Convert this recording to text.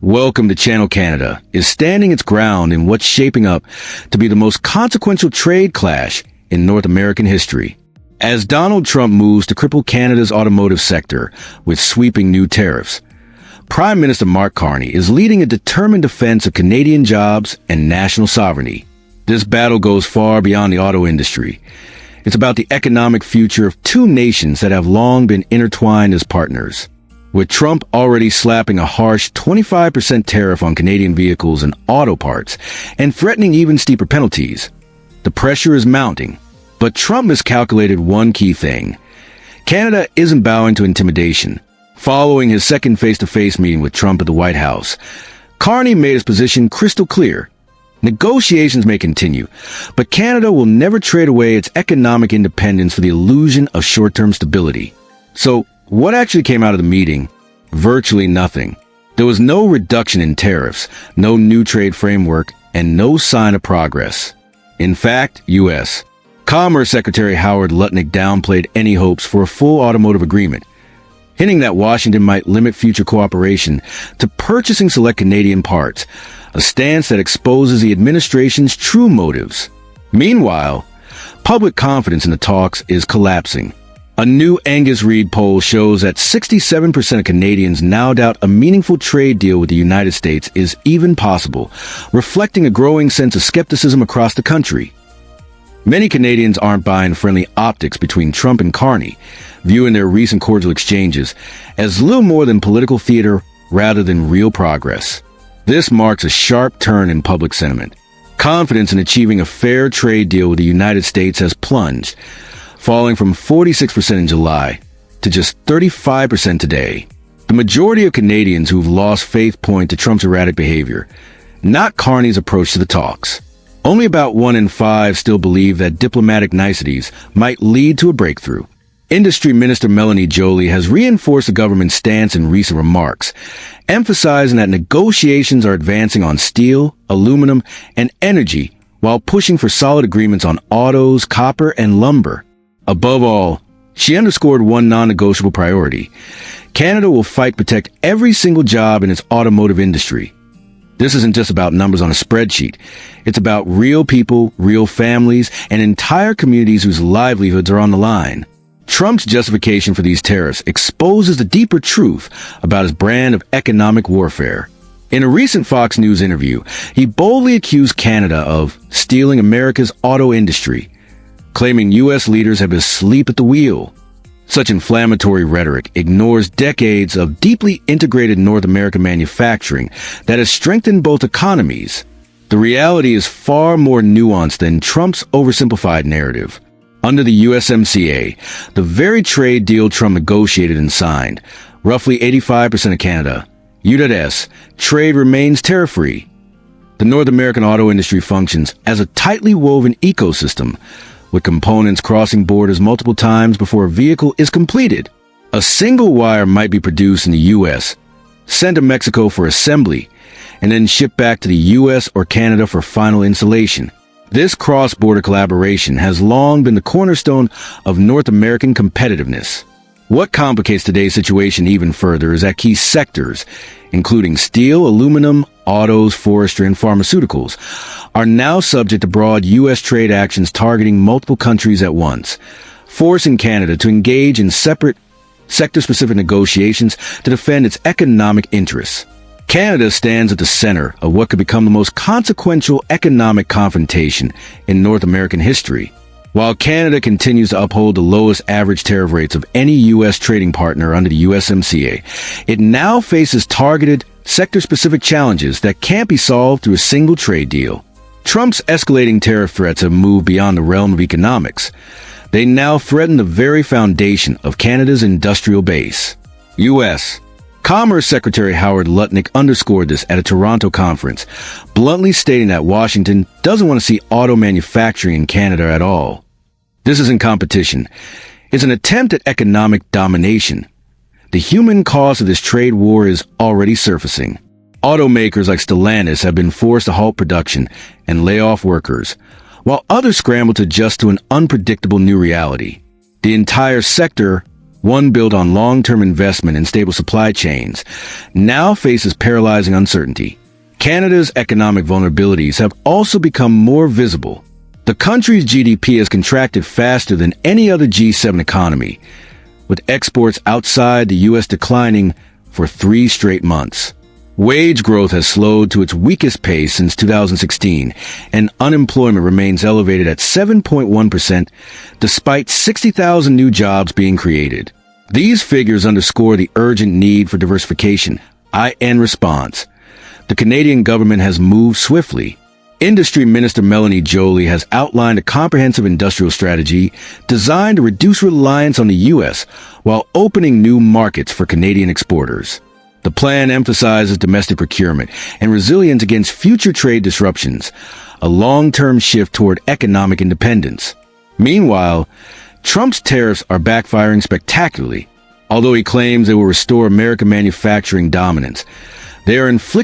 Welcome to Channel Canada is standing its ground in what's shaping up to be the most consequential trade clash in North American history. As Donald Trump moves to cripple Canada's automotive sector with sweeping new tariffs, Prime Minister Mark Carney is leading a determined defense of Canadian jobs and national sovereignty. This battle goes far beyond the auto industry. It's about the economic future of two nations that have long been intertwined as partners. With Trump already slapping a harsh 25% tariff on Canadian vehicles and auto parts and threatening even steeper penalties, the pressure is mounting. But Trump miscalculated one key thing. Canada isn't bowing to intimidation. Following his second face-to-face meeting with Trump at the White House, Carney made his position crystal clear. Negotiations may continue, but Canada will never trade away its economic independence for the illusion of short-term stability. So, what actually came out of the meeting? Virtually nothing. There was no reduction in tariffs, no new trade framework, and no sign of progress. In fact, U.S. Commerce Secretary Howard Lutnick downplayed any hopes for a full automotive agreement, hinting that Washington might limit future cooperation to purchasing select Canadian parts, a stance that exposes the administration's true motives. Meanwhile, public confidence in the talks is collapsing. A new Angus Reid poll shows that 67% of Canadians now doubt a meaningful trade deal with the United States is even possible, reflecting a growing sense of skepticism across the country. Many Canadians aren't buying friendly optics between Trump and Carney, viewing their recent cordial exchanges as little more than political theater rather than real progress. This marks a sharp turn in public sentiment. Confidence in achieving a fair trade deal with the United States has plunged, falling from 46% in July to just 35% today. The majority of Canadians who've lost faith point to Trump's erratic behavior, not Carney's approach to the talks. Only about 1 in 5 still believe that diplomatic niceties might lead to a breakthrough. Industry Minister Melanie Joly has reinforced the government's stance in recent remarks, emphasizing that negotiations are advancing on steel, aluminum, and energy while pushing for solid agreements on autos, copper, and lumber. Above all, she underscored one non-negotiable priority. Canada will fight to protect every single job in its automotive industry. This isn't just about numbers on a spreadsheet. It's about real people, real families, and entire communities whose livelihoods are on the line. Trump's justification for these tariffs exposes the deeper truth about his brand of economic warfare. In a recent Fox News interview, he boldly accused Canada of stealing America's auto industry, claiming U.S. leaders have been asleep at the wheel. Such inflammatory rhetoric ignores decades of deeply integrated North American manufacturing that has strengthened both economies. The reality is far more nuanced than Trump's oversimplified narrative. Under the USMCA, the very trade deal Trump negotiated and signed, roughly 85% of Canada, U.S. trade remains tariff-free. The North American auto industry functions as a tightly woven ecosystem, with components crossing borders multiple times before a vehicle is completed. A single wire might be produced in the U.S., sent to Mexico for assembly, and then shipped back to the U.S. or Canada for final installation. This cross-border collaboration has long been the cornerstone of North American competitiveness. What complicates today's situation even further is that key sectors, including steel, aluminum, autos, forestry, and pharmaceuticals, are now subject to broad U.S. trade actions targeting multiple countries at once, forcing Canada to engage in separate, sector-specific negotiations to defend its economic interests. Canada stands at the center of what could become the most consequential economic confrontation in North American history. While Canada continues to uphold the lowest average tariff rates of any U.S. trading partner under the USMCA, it now faces targeted, sector-specific challenges that can't be solved through a single trade deal. Trump's escalating tariff threats have moved beyond the realm of economics. They now threaten the very foundation of Canada's industrial base. U.S. Commerce Secretary Howard Lutnick underscored this at a Toronto conference, bluntly stating that Washington doesn't want to see auto manufacturing in Canada at all. This isn't competition. It's an attempt at economic domination. The human cost of this trade war is already surfacing. Automakers like Stellantis have been forced to halt production and lay off workers, while others scramble to adjust to an unpredictable new reality. The entire sector one built on long-term investment and stable supply chains, now faces paralyzing uncertainty. Canada's economic vulnerabilities have also become more visible. The country's GDP has contracted faster than any other G7 economy, with exports outside the U.S. declining for 3 straight months. Wage growth has slowed to its weakest pace since 2016, and unemployment remains elevated at 7.1%, despite 60,000 new jobs being created. These figures underscore the urgent need for diversification. In response, the Canadian government has moved swiftly. Industry Minister Melanie Joly has outlined a comprehensive industrial strategy designed to reduce reliance on the U.S. while opening new markets for Canadian exporters. The plan emphasizes domestic procurement and resilience against future trade disruptions, a long-term shift toward economic independence. Meanwhile, Trump's tariffs are backfiring spectacularly. Although he claims they will restore American manufacturing dominance, they are inflicting